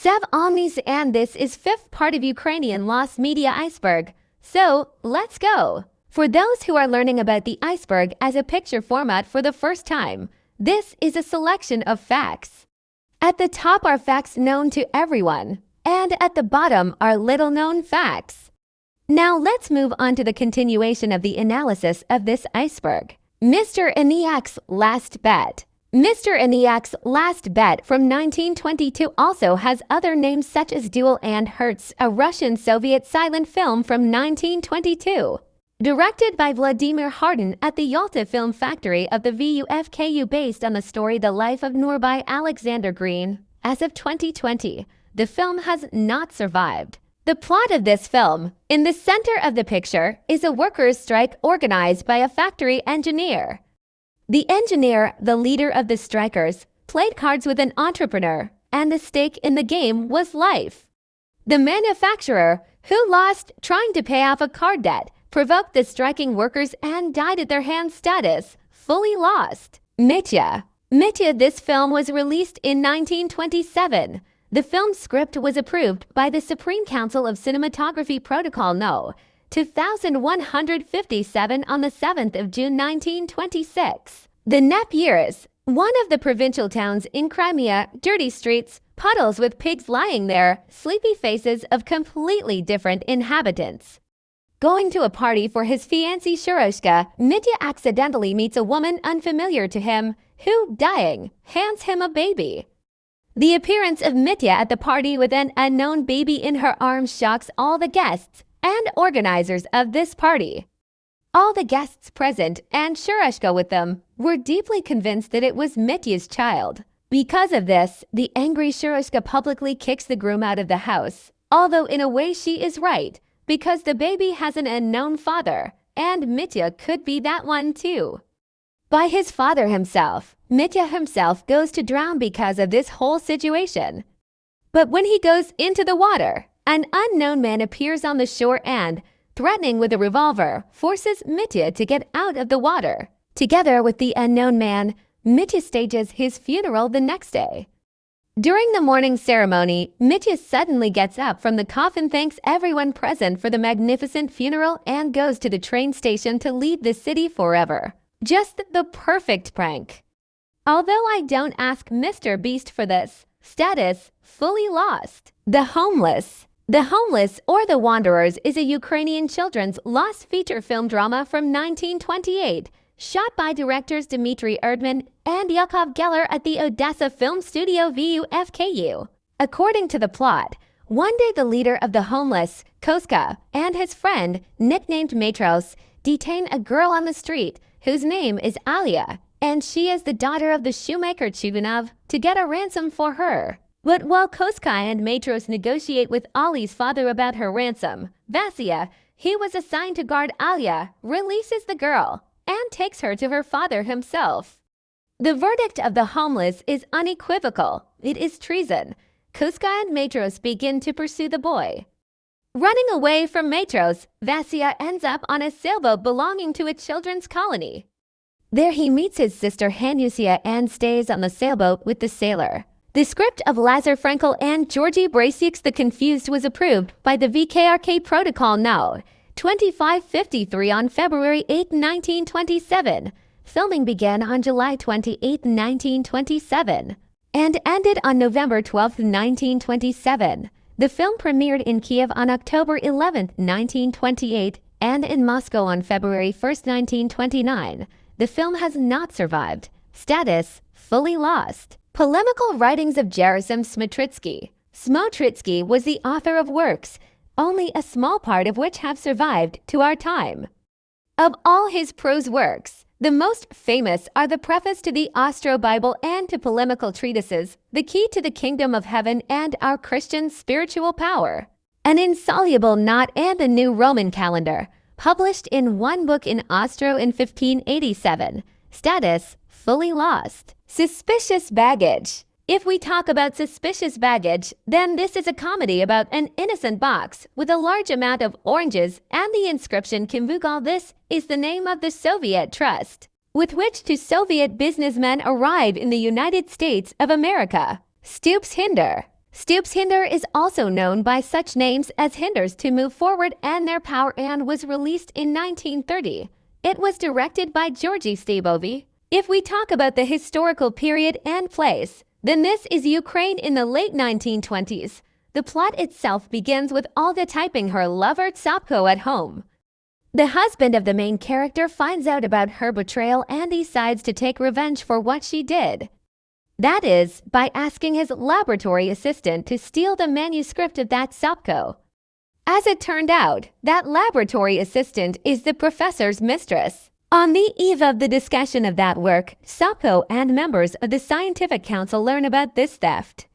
Sev Omnis, and this is fifth part of Ukrainian Lost Media iceberg. So, let's go! For those who are learning about the iceberg as a picture format for the first time, this is a selection of facts. At the top are facts known to everyone, and at the bottom are little-known facts. Now let's move on to the continuation of the analysis of this iceberg. Mr. Enniok's Last Bet. Mr. Enniok's Last Bet from 1922 also has other names such as Duel and Hertz, a Russian-Soviet silent film from 1922. Directed by Vladimir Hardin at the Yalta Film Factory of the VUFKU, based on the story The Life of Noor by Alexander Green. As of 2020, the film has not survived. The plot of this film: in the center of the picture is a workers' strike organized by a factory engineer. The engineer, the leader of the strikers, played cards with an entrepreneur, and the stake in the game was life. The manufacturer, who lost trying to pay off a card debt, provoked the striking workers and died at their hands. Status: fully lost. Mítya. This film was released in 1927. The film script was approved by the Supreme Council of Cinematography Protocol No. 2157 on the 7th of June 1926. The Nep years, one of the provincial towns in Crimea, dirty streets, puddles with pigs lying there, sleepy faces of completely different inhabitants. Going to a party for his fiancée Shuroshka, Mítya accidentally meets a woman unfamiliar to him, who, dying, hands him a baby. The appearance of Mítya at the party with an unknown baby in her arms shocks all the guests and organizers of this party. All the guests present, and Shuroshka with them, were deeply convinced that it was Mítya's child. Because of this, the angry Shuroshka publicly kicks the groom out of the house, although in a way she is right, because the baby has an unknown father, and Mítya could be that one too. By his father himself, Mítya himself goes to drown because of this whole situation. But when he goes into the water, an unknown man appears on the shore and, threatening with a revolver, forces Mítya to get out of the water. Together with the unknown man, Mítya stages his funeral the next day. During the morning ceremony, Mítya suddenly gets up from the coffin, thanks everyone present for the magnificent funeral, and goes to the train station to leave the city forever. Just the perfect prank. Although I don't ask Mr. Beast for this. Status: fully lost. The Homeless. The Homeless or The Wanderers is a Ukrainian children's lost feature film drama from 1928, shot by directors Dmitry Erdman and Yakov Geller at the Odessa Film Studio VUFKU. According to the plot, one day the leader of the homeless, Koska, and his friend, nicknamed Matros, detain a girl on the street whose name is Alia, and she is the daughter of the shoemaker Chugunov, to get a ransom for her. But while Koska and Matros negotiate with Ali's father about her ransom, Vasya, he was assigned to guard Alia, releases the girl and takes her to her father himself. The verdict of the homeless is unequivocal. It is treason. Koska and Matros begin to pursue the boy. Running away from Matros, Vasya ends up on a sailboat belonging to a children's colony. There he meets his sister Hanusia and stays on the sailboat with the sailor. The script of Lazar Frankel and Georgy Brasiuk's The Confused was approved by the VKRK Protocol No. 2553 on February 8, 1927. Filming began on July 28, 1927, and ended on November 12, 1927. The film premiered in Kiev on October 11, 1928, and in Moscow on February 1, 1929. The film has not survived. Status: fully lost. Polemical writings of Gerasim Smotrycki. Smotrycki was the author of works, only a small part of which have survived to our time. Of all his prose works, the most famous are the preface to the Ostro-Bible and to polemical treatises, The Key to the Kingdom of Heaven and Our Christian Spiritual Power, An Insoluble Knot, and the New Roman Calendar, published in one book in Ostro in 1587. Status: fully lost. Suspicious Baggage. If we talk about suspicious baggage, then this is a comedy about an innocent box with a large amount of oranges and the inscription Kimvugal. This is the name of the Soviet trust, with which two Soviet businessmen arrive in the United States of America. Stoops Hinder. Stoops hinder is also known by such names as hinders to move forward and their power and was released in 1930. It was directed by Georgy Stebovi. If we talk about the historical period and place, then this is Ukraine in the late 1920s. The plot itself begins with Olga typing her lover Tsapko at home. The husband of the main character finds out about her betrayal and decides to take revenge for what she did. That is, by asking his laboratory assistant to steal the manuscript of that Tsapko. As it turned out, that laboratory assistant is the professor's mistress. On the eve of the discussion of that work, Tsapko and members of the scientific council learn about this theft.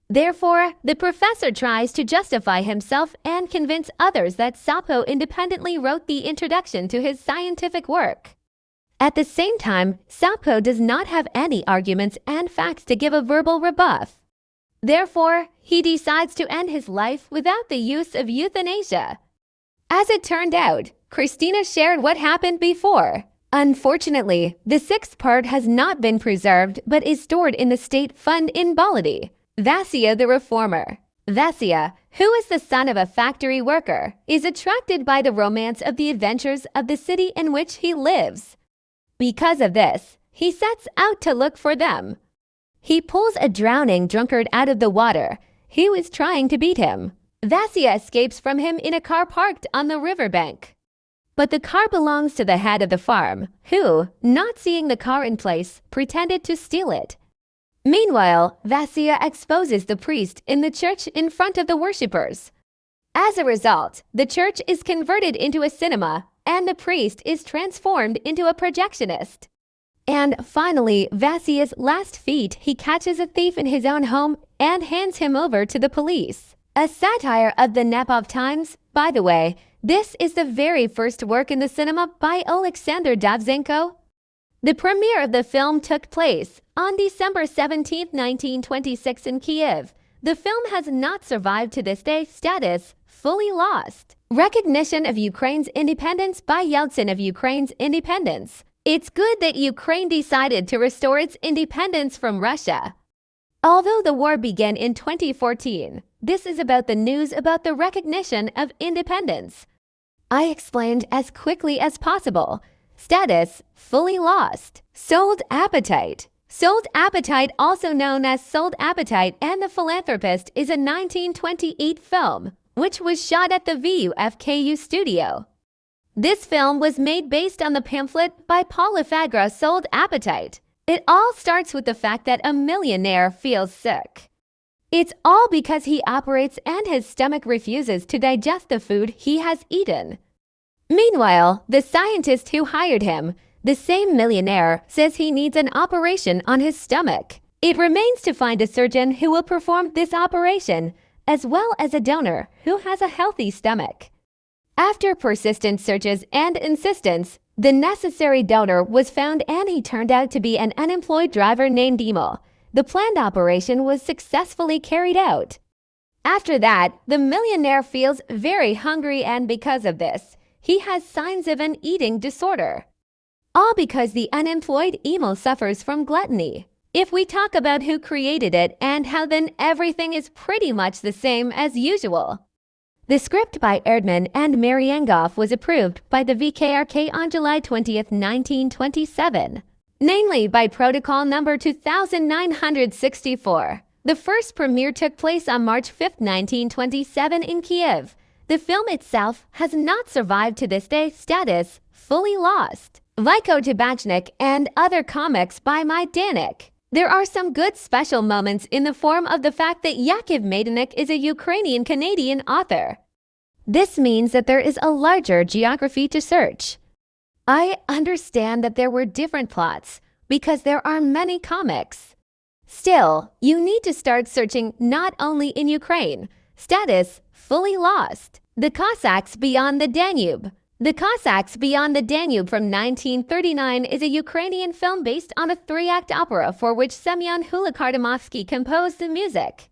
Therefore, the professor tries to justify himself and convince others that Tsapko independently wrote the introduction to his scientific work. At the same time, Tsapko does not have any arguments and facts to give a verbal rebuff. Therefore, he decides to end his life without the use of euthanasia. As it turned out, Christina shared what happened before. Unfortunately, the sixth part has not been preserved but is stored in the state fund in Baladi. Vasya the reformer. Vasya, who is the son of a factory worker, is attracted by the romance of the adventures of the city in which he lives. Because of this, he sets out to look for them. He pulls a drowning drunkard out of the water. He was trying to beat him. Vasya escapes from him in a car parked on the riverbank. But the car belongs to the head of the farm, who, not seeing the car in place, pretended to steal it. Meanwhile, Vasya exposes the priest in the church in front of the worshippers. As a result, the church is converted into a cinema, and the priest is transformed into a projectionist. And finally, Vasya's last feat, he catches a thief in his own home and hands him over to the police. A satire of the Nepov times, by the way. This is the very first work in the cinema by Alexander Dovzhenko. The premiere of the film took place on December 17, 1926 in Kiev. The film has not survived to this day. Status: fully lost. Recognition of Ukraine's independence by Yeltsin of Ukraine's independence. It's good that Ukraine decided to restore its independence from Russia. Although the war began in 2014, this is about the news about the recognition of independence. I explained as quickly as possible. Status: fully lost. Sold Appetite. Sold Appetite, also known as Sold Appetite and the Philanthropist, is a 1928 film, which was shot at the VUFKU studio. This film was made based on the pamphlet by Paul Lefagre, Sold Appetite. It all starts with the fact that a millionaire feels sick. It's all because he operates and his stomach refuses to digest the food he has eaten. Meanwhile, the scientist who hired him, the same millionaire, says he needs an operation on his stomach. It remains to find a surgeon who will perform this operation, as well as a donor who has a healthy stomach. After persistent searches and insistence, the necessary donor was found and he turned out to be an unemployed driver named Dimo. The planned operation was successfully carried out. After that, the millionaire feels very hungry and because of this, he has signs of an eating disorder. All because the unemployed emo suffers from gluttony. If we talk about who created it and how, then everything is pretty much the same as usual. The script by Erdman and Maryangoff was approved by the VKRK on July 20, 1927, namely by Protocol number 2964. The first premiere took place on March 5, 1927 in Kiev. The film itself has not survived to this day. Status: fully lost. Vuyko Tabachnik and other comics by Majdanyk. There are some good special moments in the form of the fact that Yakov Majdanyk is a Ukrainian-Canadian author. This means that there is a larger geography to search. I understand that there were different plots because there are many comics. Still, you need to start searching not only in Ukraine. Status: fully lost. The Cossacks Beyond the Danube. The Cossacks Beyond the Danube from 1939 is a Ukrainian film based on a 3-act opera for which Semyon Hulikardamovsky composed the music.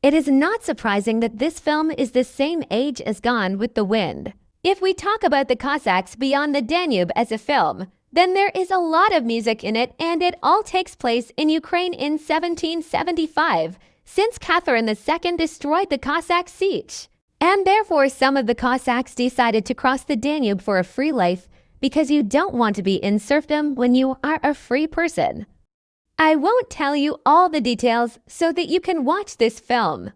It is not surprising that this film is the same age as Gone with the Wind. If we talk about the Cossacks Beyond the Danube as a film, then there is a lot of music in it and it all takes place in Ukraine in 1775. since Catherine II destroyed the Cossack siege. And therefore some of the Cossacks decided to cross the Danube for a free life because you don't want to be in serfdom when you are a free person. I won't tell you all the details so that you can watch this film.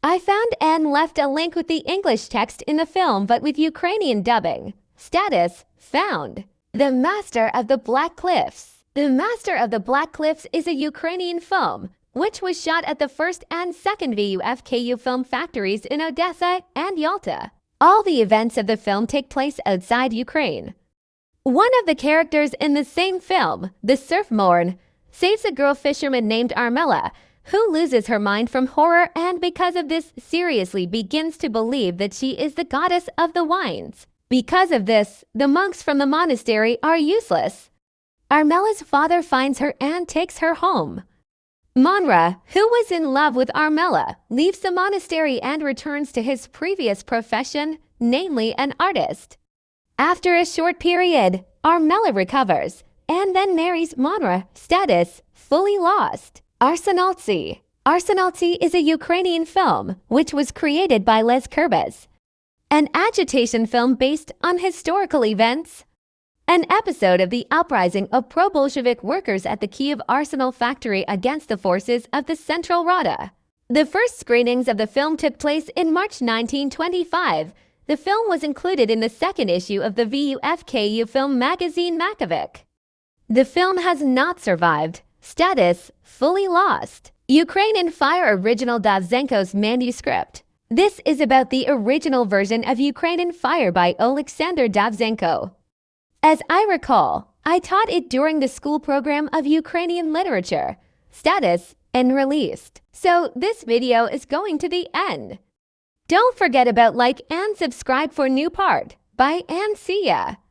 I found and left a link with the English text in the film but with Ukrainian dubbing. Status: found. The Master of the Black Cliffs. The Master of the Black Cliffs is a Ukrainian film which was shot at the first and second VUFKU film factories in Odessa and Yalta. All the events of the film take place outside Ukraine. One of the characters in the same film, the Surf Morn, saves a girl fisherman named Armella, who loses her mind from horror and because of this seriously begins to believe that she is the goddess of the wines. Because of this, the monks from the monastery are useless. Armella's father finds her and takes her home. Monra, who was in love with Armella, leaves the monastery and returns to his previous profession, namely an artist. After a short period, Armella recovers and then marries Monra. Status: fully lost. Arsenalці. Arsenalці is a Ukrainian film which was created by Les Kurbas, an agitation film based on historical events. An episode of the uprising of pro-Bolshevik workers at the Kyiv Arsenal factory against the forces of the Central Rada. The first screenings of the film took place in March 1925. The film was included in the second issue of the VUFKU film magazine Makovic. The film has not survived. Status: fully lost. Ukrainian Fire original Dovzhenko's manuscript. This is about the original version of Ukrainian Fire by Oleksandr Dovzhenko. As I recall, I taught it during the school program of Ukrainian literature. Status: unreleased. So this video is going to the end. Don't forget about like and subscribe for new part. Bye and see ya.